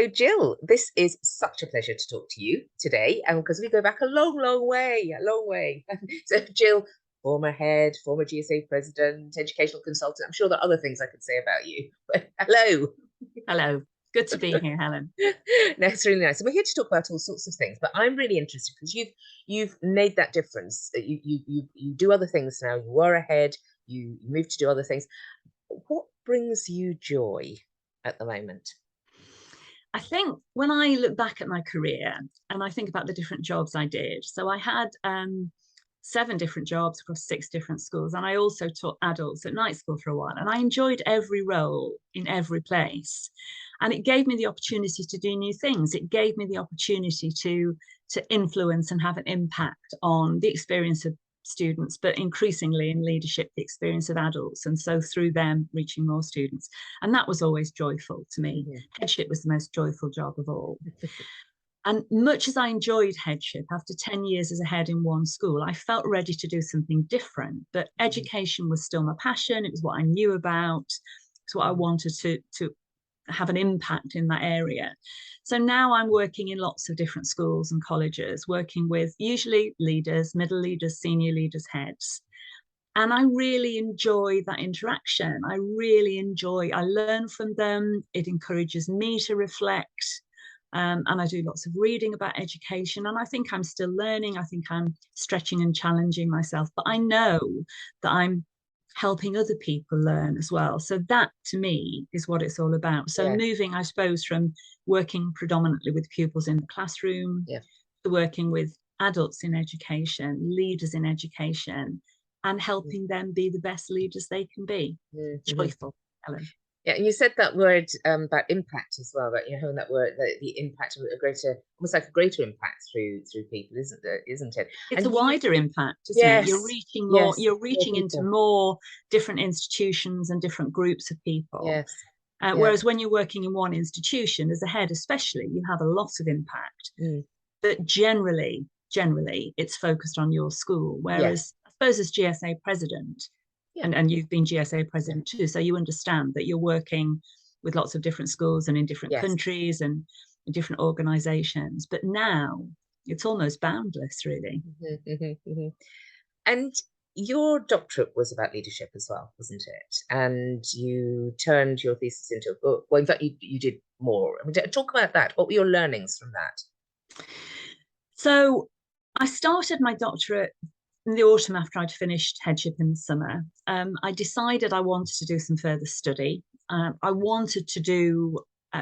So, Jill, this is such a pleasure to talk to you today, and because we go back a long way, a long way. So, Jill, former head, former GSA president, educational consultant. I'm sure there are other things I could say about you. But hello. Hello. Good to be here, Helen. No, it's really nice. So we're here to talk about all sorts of things, but I'm really interested because you've made that difference. You do other things now. You were ahead. You moved to do other things. What brings you joy at the moment? I think when I look back at my career and I think about the different jobs I did, so I had 7 different jobs across 6 different schools, and I also taught adults at night school for a while, and I enjoyed every role in every place. And it gave me the opportunity to do new things. It gave me the opportunity to influence and have an impact on the experience of students, but increasingly in leadership, the experience of adults. And so through them, reaching more students. And that was always joyful to me. Mhm. Headship was the most joyful job of all. And much as I enjoyed headship, after 10 years as a head in one school, I felt ready to do something different. But education was still my passion. It was what I knew about. It's what I wanted to have an impact in that area. So now I'm working in lots of different schools and colleges, working with usually leaders, middle leaders, senior leaders, heads. And I really enjoy that interaction. I learn from them. It encourages me to reflect. And I do lots of reading about education. And I think I'm still learning. I think I'm stretching and challenging myself. But I know that I'm helping other people learn as well. So that to me is what it's all about. So Yeah, moving, I suppose, from working predominantly with pupils in the classroom yeah. to working with adults in education, leaders in education, and helping them be the best leaders they can be. Mm-hmm. Joyful, Helen. Yeah, and you said that word about impact as well, but having that word, the impact of a greater, almost like a greater impact through people, isn't there? Isn't it? It's a And you, wider impact, isn't it? You're yes, reaching more, yes, you're more reaching into people, more different institutions and different groups of people. yes, yeah, Whereas when you're working in one institution, as a head especially, you have a lot of impact. mm, But generally, it's focused on your school. yes, Whereas I suppose as GSA president, yeah, and you've been GSA yeah, president too, so you understand that you're working with lots of different schools and in different yes. countries and in different organizations. But now it's almost boundless, really. Mhm. And your doctorate was about leadership as well, wasn't it? And you turned your thesis into a book. Well, in fact, you did more. I mean, talk about that. What were your learnings from that? So I started my doctorate in the autumn after I'd finished headship in the summer. I decided I wanted to do some further study. I wanted to do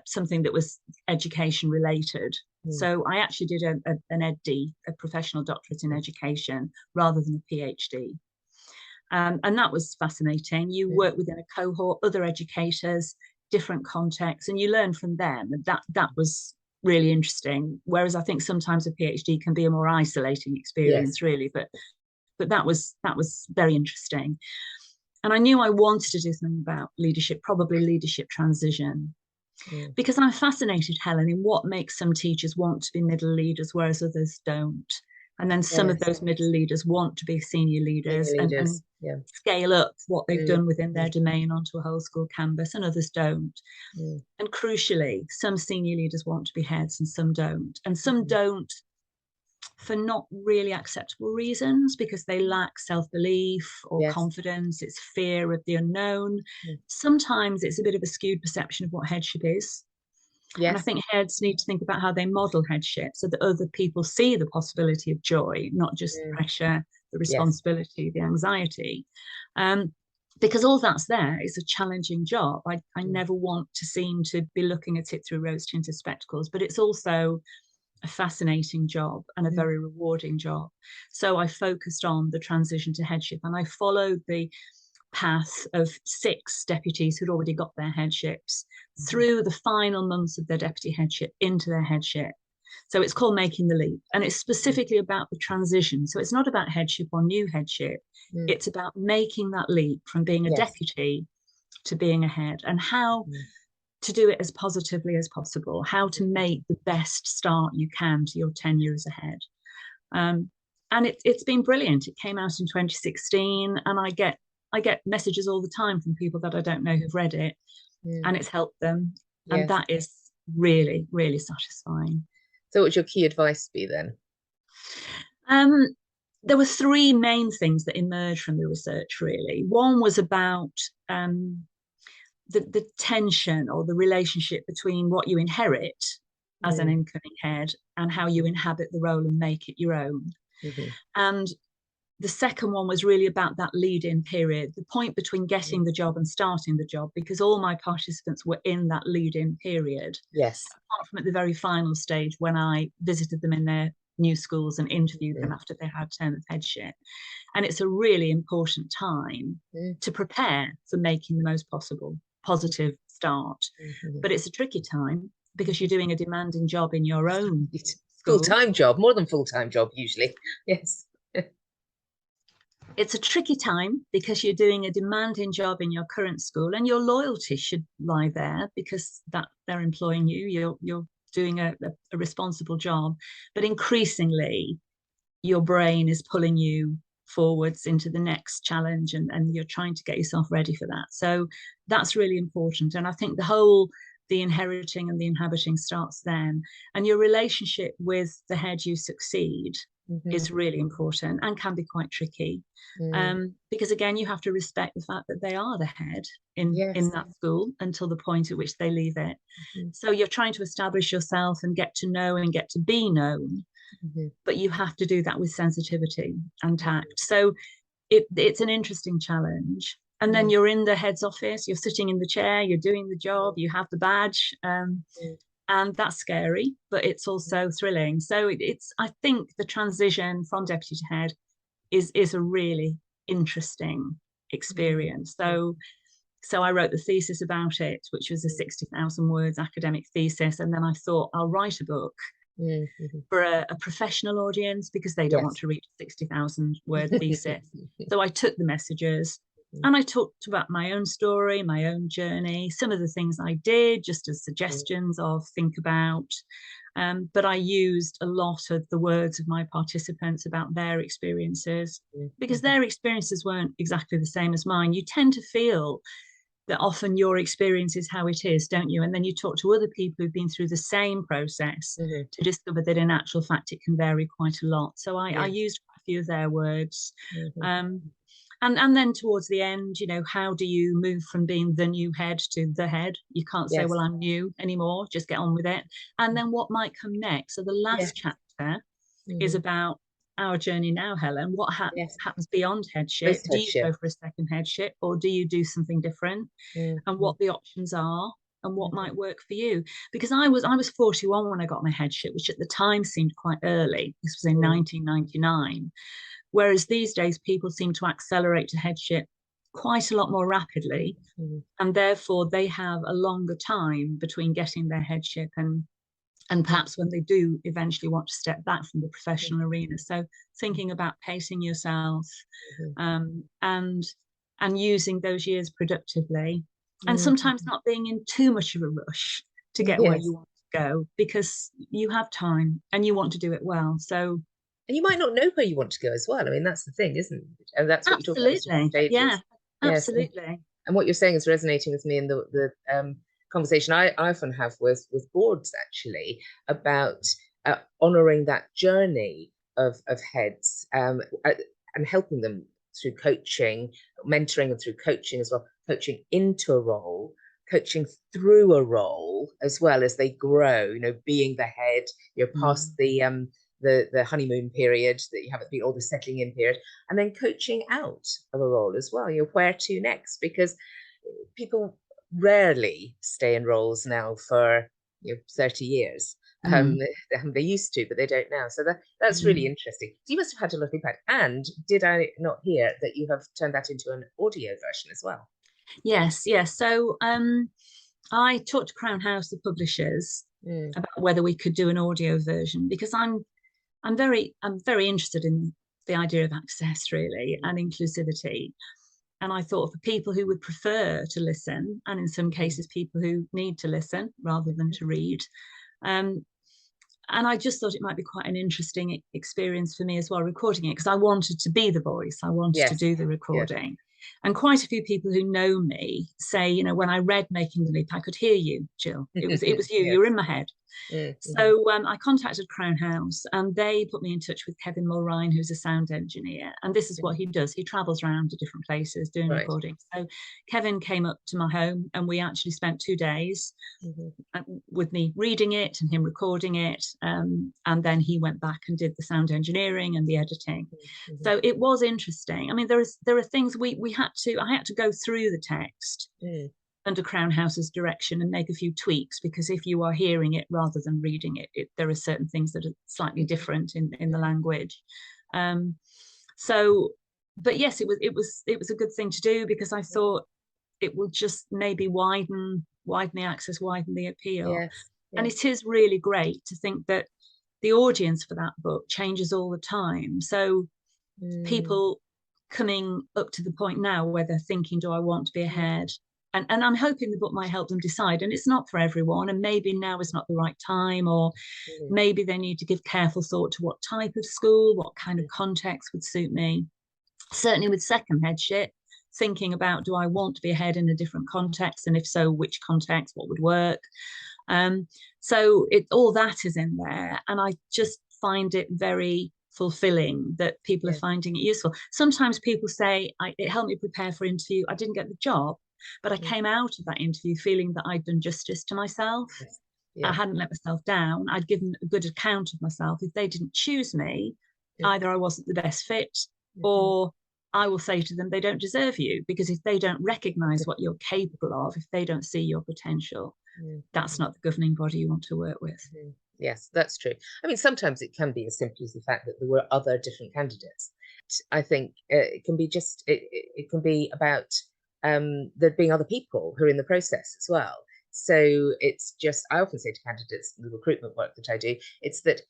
something that was education related. Mm, So I actually did an EdD, a professional doctorate in education, rather than a PhD. And that was fascinating. You mm, work within a cohort, other educators, different contexts, and you learn from them. And that was really interesting. Whereas I think sometimes a PhD can be a more isolating yes. experience, really. But that was very interesting. And I knew I wanted to do something about leadership, probably leadership transition, Mm, because I'm fascinated, Helen, in what makes some teachers want to be middle leaders, whereas others don't. And then some of yes. those middle leaders want to be senior Senior leaders and leaders. Yeah. scale up what they've Mm, done within their mm, domain onto a whole school canvas, and others don't. mm, And crucially, some senior leaders want to be heads and some don't. And some mm, don't for not really acceptable reasons because they lack self belief or yes. confidence. It's fear of the unknown. Mm, Sometimes it's a bit of a skewed perception of what headship is. And I yes. think heads need to think about how they model headship so that other people see the possibility of joy, not just the Mm, pressure, the yes. responsibility, the anxiety. Um, because all that's there is a challenging job. I Mm, never want to seem to be looking at it through rose tinted spectacles, but it's also a fascinating job and a mm, very rewarding job. So I focused on the transition to headship and I followed the path of 6 deputies who'd already got their headships mhm. through the final months of their deputy headship into their headship. So it's called Making the Leap, and it's Mm, specifically about the transition. So it's not about headship or new headship. mm, It's about making that leap from being a yes. deputy to being a head and how Mm, to do it as positively as possible, how to make the best start you can to your tenure as a head. Um, and it's been brilliant. It came out in 2016, and I get messages all the time from people that I don't know who've read it, mm, and it's helped them. And yes. that is really, really satisfying. So what would your key advice be then? Um, there were three main things that emerged from the research, really. One was about the tension or the relationship between what you inherit as an Mm, incoming head and how you inhabit the role and make it your own. mhm, And the second one was really about that lead-in period, the point between mm. getting the job and starting the job, because all my participants were in that lead-in period, Yes. apart from at the very final stage when I visited them in their new schools and interviewed them Mm, after they had term of headship. And it's a really important time mm, to prepare for making the most possible positive start. mm, mhm. But it's a tricky time because you're doing a demanding job in your own It's school. full-time job, more than full-time job usually. Yes. It's a tricky time because you're doing a demanding job in your current school, and your loyalty should lie there because that they're employing you. You're doing a responsible job, but increasingly your brain is pulling you forwards into the next challenge, and you're trying to get yourself ready for that. So that's really important. And I think the inheriting and the inhabiting starts then. And your relationship with the head you succeed Mhm, is really important and can be quite tricky. mm. Because again, you have to respect the fact that they are the head in Yes. that school until the point at which they leave it. Mhm, So you're trying to establish yourself and get to know and get to be known, mhm, but you have to do that with sensitivity and tact. So it's an interesting challenge. And then mm, you're in the head's office, you're sitting in the chair, you're doing the job, you have the badge, mm, and that's scary, but it's also thrilling. So it's I think the transition from deputy to head is a really interesting mm, experience. mm, So I wrote the thesis about it, which was a mm, 60,000 words academic thesis, and then I thought I'll write a book mm, mhm. for a professional audience because they don't want Yes. to read a 60,000 word thesis. So I took the messages and I talked about my own story, my own journey, some of the things I did just as suggestions of think about. But I used a lot of the words of my participants about their experiences because their experiences weren't exactly the same as mine. You tend to feel that often your experience is how it is, don't you? And then you talk to other people who've been through the same process Mhm. to discover that in actual fact it can vary quite a lot. So I Yes. used quite a few of their words. Mhm. Um, and then towards the end, how do you move from being the new head to the head? You can't say, well, Yes. I'm new anymore, just get on with it. And then what might come next? So the Yes. last chapter is Mhm. about our journey now, Helen. What Yes. happens beyond headship? Post Do you headship. go for a second headship or do you do something different? And Mhm. what the options are and what Mhm. might work for you. Because I was 41 when I got my headship, which at the time seemed quite early. This was in Mm, 1999. Whereas these days people seem to accelerate to headship quite a lot more rapidly. mhm. And therefore they have a longer time between getting their headship and perhaps when they do eventually want to step back from the professional arena. So thinking about pacing yourself Mhm. um, and and using those years productively, and sometimes Mhm. not being in too much of a rush to get where Yes. you want to go because you have time and you want to do it well. So And you might not know where you want to go as well. I mean, that's the thing, isn't it? And that's what you talk about, those different absolutely, yeah, stages. Yes. absolutely. And what you're saying is resonating with me in the conversation I often have with boards actually about honouring that journey of heads and helping them through coaching, mentoring them through coaching as well, coaching into a role, coaching through a role as well as they grow. Being the head, you're past Mm. the honeymoon period that you have at the or the settling in period, and then coaching out of a role as well. Where to next? Because people rarely stay in roles now for 30 years. Mm. They used to, but they don't now. So that's really Mm. interesting. So you must have had a lot of impact. And did I not hear that you have turned that into an audio version as well? Yes, yes. So I talked to Crown House, the publishers, Mm, about whether we could do an audio version because I'm very interested in the idea of access really and inclusivity. And I thought for people who would prefer to listen, and in some mm, cases people who need to listen rather than mhm, to read, um, and I just thought it might be quite an interesting experience for me as well, recording it because I wanted to be the voice, I wanted to yes, do the yes. recording. And quite a few people who know me say, you know, when I read Making the Leap, I could hear you, Jill. It was you. Yes. You were in my head. Mm-hmm. So I contacted Crown House and they put me in touch with Kevin Mulrine, who's a sound engineer. And this is what he does. He travels around to different places doing Right. recording. So Kevin came up to my home and we actually spent 2 days with me reading it and him recording it. And then he went back and did the sound engineering and the editing. So it was interesting. I mean, there are things I had to go through the text under Crown House's direction and make a few tweaks, because if you are hearing it rather than reading it, there are certain things that are slightly different in the language. But yes, it was a good thing to do, because I thought it will just maybe widen the access, widen the appeal. Yes. And it is really great to think that the audience for that book changes all the time. So people coming up to the point now where they're thinking, do I want to be ahead? And I'm hoping the book might help them decide. And it's not for everyone. And maybe now is not the right time, or maybe they need to give careful thought to what type of school, what kind of context would suit me. Certainly with second headship, thinking about, do I want to be ahead in a different context? And if so, which context, what would work? So all that is in there. And I just find it very fulfilling that people are finding it useful. Sometimes people say, it helped me prepare for interview. I didn't get the job, but I came out of that interview feeling that I'd done justice to myself. I hadn't let myself down. I'd given a good account of myself. If they didn't choose me, either I wasn't the best fit, or I will say to them, they don't deserve you, because if they don't recognize what you're capable of, if they don't see your potential, that's not the governing body you want to work with. Yes, that's true. I mean, sometimes it can be as simple as the fact that there were other different candidates. I think it can be just, it can be about there being other people who are in the process as well. So it's just, I often say to candidates, the recruitment work that I do, it's that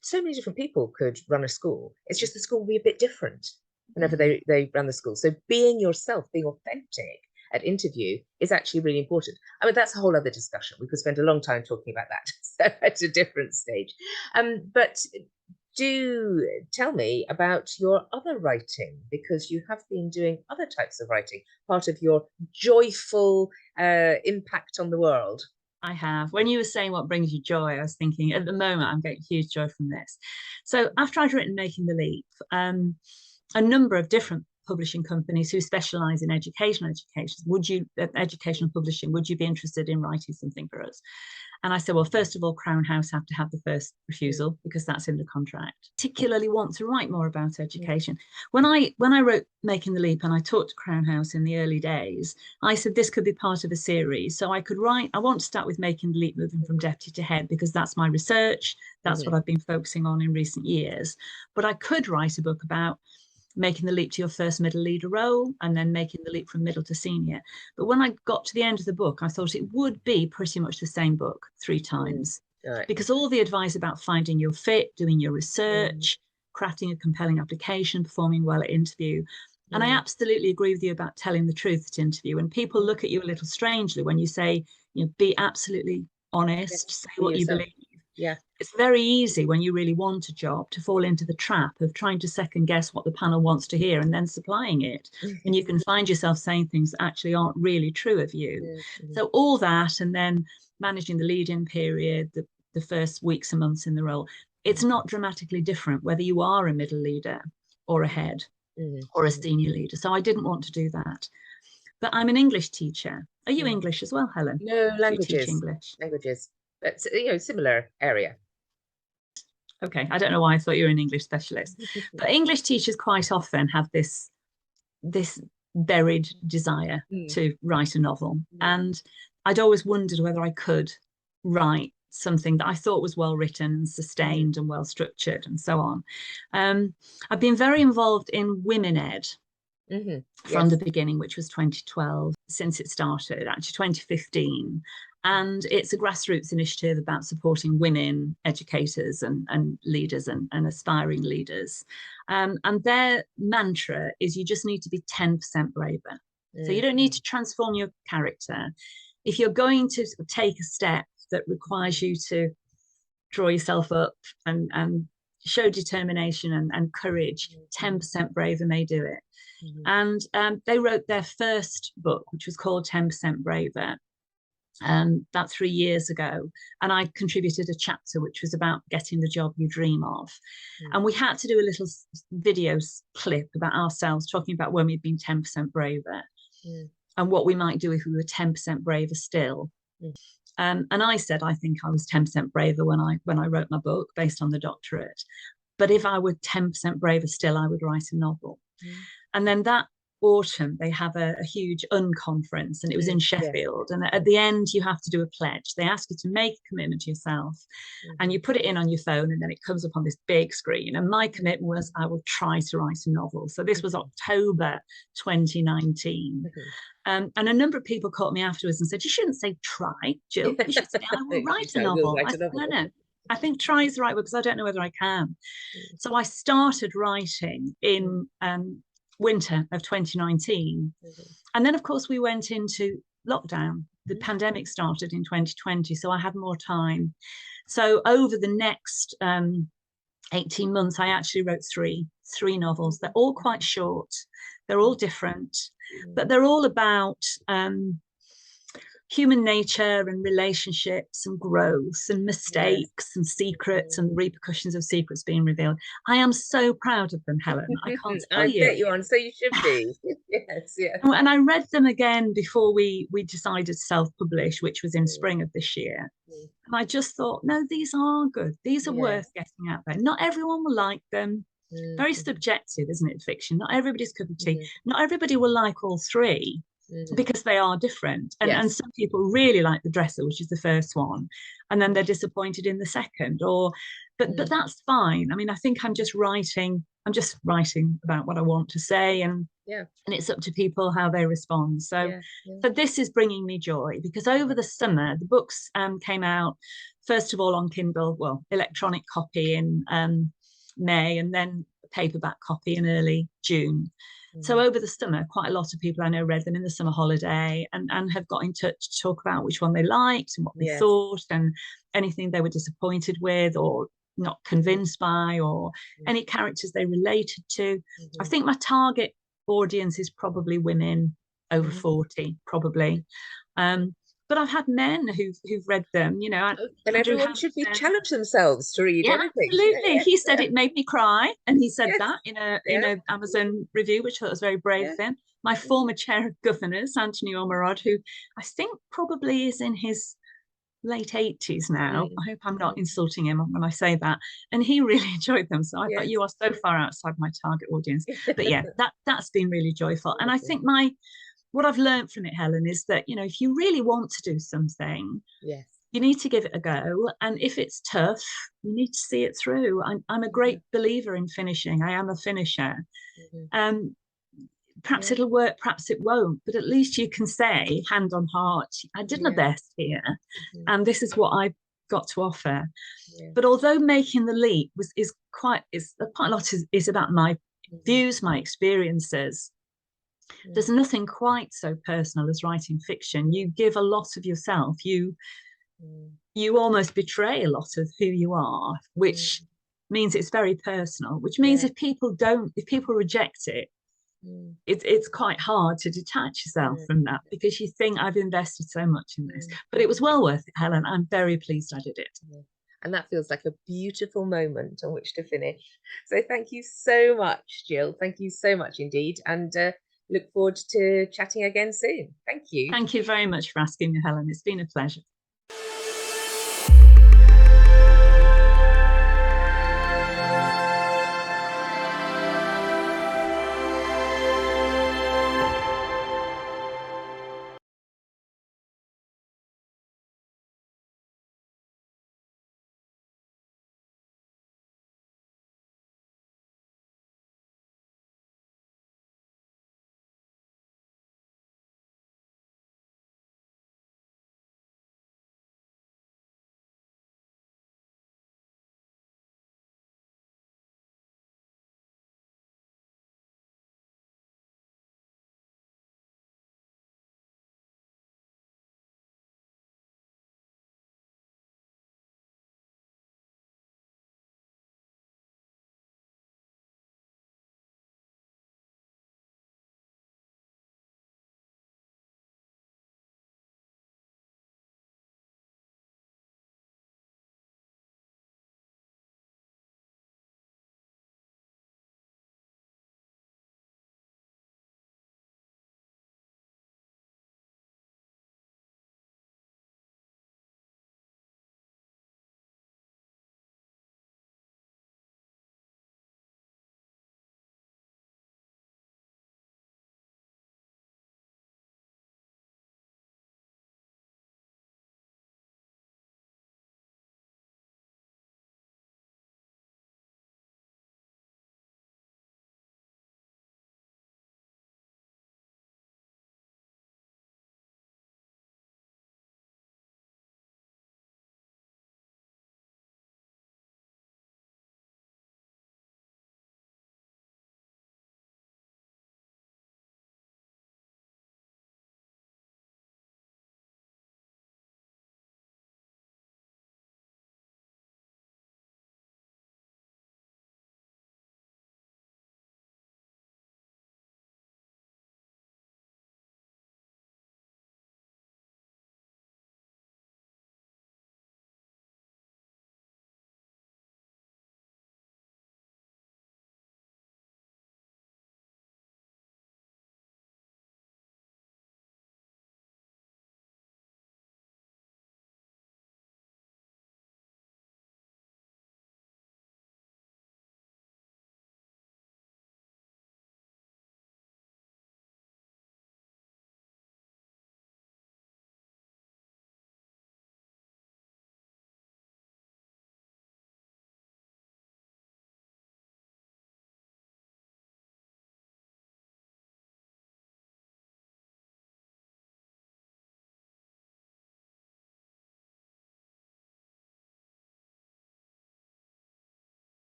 so many different people could run a school. It's just the school will be a bit different whenever they run the school. So being yourself, being authentic at interview is actually really important. I mean, that's a whole other discussion. We could spend a long time talking about that so at a different stage. But do tell me about your other writing, because you have been doing other types of writing, part of your joyful impact on the world. I have. When you were saying what brings you joy, I was thinking at the moment I'm getting huge joy from this. So after I'd written Making the Leap, a number of different publishing companies who specialize in educational publishing, would you be interested in writing something for us? And I said, well, first of all, Crown House have to have the first refusal, because that's in the contract. Particularly want to write more about education. When I wrote Making the Leap and I talked to Crown House in the early days, I said this could be part of a series. So I could write, I want to start with Making the Leap, moving from deputy to head, because that's my research. That's what I've been focusing on in recent years. But I could write a book about making the leap to your first middle leader role, and then making the leap from middle to senior. But when I got to the end of the book, I thought it would be pretty much the same book 3 times, because all the advice about finding your fit, doing your research, crafting a compelling application, performing well at interview. And I absolutely agree with you about telling the truth at interview. And people look at you a little strangely when you say, you know, be absolutely honest, say what you believe. Yeah. It's very easy when you really want a job to fall into the trap of trying to second guess what the panel wants to hear and then supplying it. And you can find yourself saying things that actually aren't really true of you. So all that, and then managing the lead-in period, the first weeks and months in the role, it's not dramatically different whether you are a middle leader or a head or a senior leader. So I didn't want to do that. But I'm an English teacher. Are you English as well, Helen? No, languages. Do you teach English? Languages. But, you know, similar area. Okay, I don't know why I thought you were an English specialist. But English teachers quite often have this buried desire to write a novel. And I'd always wondered whether I could write something that I thought was well written and sustained and well structured and so on. I've been very involved in Women Ed from the beginning, which was 2012, since it started, actually 2015. And it's a grassroots initiative about supporting women educators and leaders and aspiring leaders. And their mantra is you just need to be 10% braver. So you don't need to transform your character. If you're going to take a step that requires you to draw yourself up and show determination and courage. 10% braver may do it. And they wrote their first book, which was called 10% Braver, about 3 years ago. And I contributed a chapter which was about getting the job you dream of. And we had to do a little video clip about ourselves, talking about when we'd been 10% braver and what we might do if we were 10% braver still. And I said, I think I was 10% braver when I wrote my book based on the doctorate. But if I were 10% braver still, I would write a novel. And then that autumn, they have a huge unconference, and it was in Sheffield. And at the end, you have to do a pledge. They ask you to make a commitment to yourself, and you put it in on your phone, and then it comes up on this big screen. And my commitment was I will try to write a novel. So this was October 2019. And a number of people caught me afterwards and said, you shouldn't say try, Jill. You should say, I will write a novel. I said, no. I think try is the right word, because I don't know whether I can. So I started writing in winter of 2019. And then, of course, we went into lockdown. The pandemic started in 2020, so I had more time. So over the next 18 months, I actually wrote three novels. They're all quite short. They're all different, but they're all about human nature and relationships and growth and mistakes and secrets and the repercussions of secrets being revealed. I am so proud of them, Helen. I can't tell you. I bet you are, and so you should be. Yes. And I read them again before we decided to self-publish, which was in spring of this year. And I just thought, no, these are good. These are worth getting out there. Not everyone will like them. Very subjective, isn't it, fiction? Not everybody's cup of tea. Not everybody will like all three, because they are different. And some people really like The Dresser, which is the first one, and then they're disappointed in the second. But that's fine. I mean, I think I'm just writing about what I want to say, and it's up to people how they respond. So this is bringing me joy, because over the summer the books came out, first of all on Kindle, well, electronic copy in May, and then a paperback copy in early June. So over the summer, quite a lot of people I know read them in the summer holiday and have got in touch to talk about which one they liked and what they thought, and anything they were disappointed with or not convinced by, or any characters they related to. I think my target audience is probably women over 40, probably. But I've had men who've read them, you know. And everyone should be challenge themselves to read anything. Absolutely. He said it made me cry, and he said that in a Amazon review, which I thought was very brave of him. My former chair of governors, Anthony Ormerod, who I think probably is in his late 80s now. I hope I'm not insulting him when I say that. And he really enjoyed them. So I thought, you are so far outside my target audience. But yeah, that's been really joyful. And I think what I've learned from it, Helen, is that, you know, if you really want to do something, you need to give it a go. And if it's tough, you need to see it through. I'm a great believer in finishing. I am a finisher. Perhaps it'll work, perhaps it won't, but at least you can say, hand on heart, I did my best here, and this is what I've got to offer. But although making the leap is quite a lot is about my views, my experiences, there's nothing quite so personal as writing fiction. You give a lot of yourself. You almost betray a lot of who you are, which means it's very personal, which means if people reject it, it's quite hard to detach yourself from that, because you think, I've invested so much in this. But it was well worth it, Helen. I'm very pleased I did it. And that feels like a beautiful moment on which to finish. So thank you so much, Jill. Thank you so much indeed. And look forward to chatting again soon. Thank you. Thank you very much for asking me, Helen. It's been a pleasure.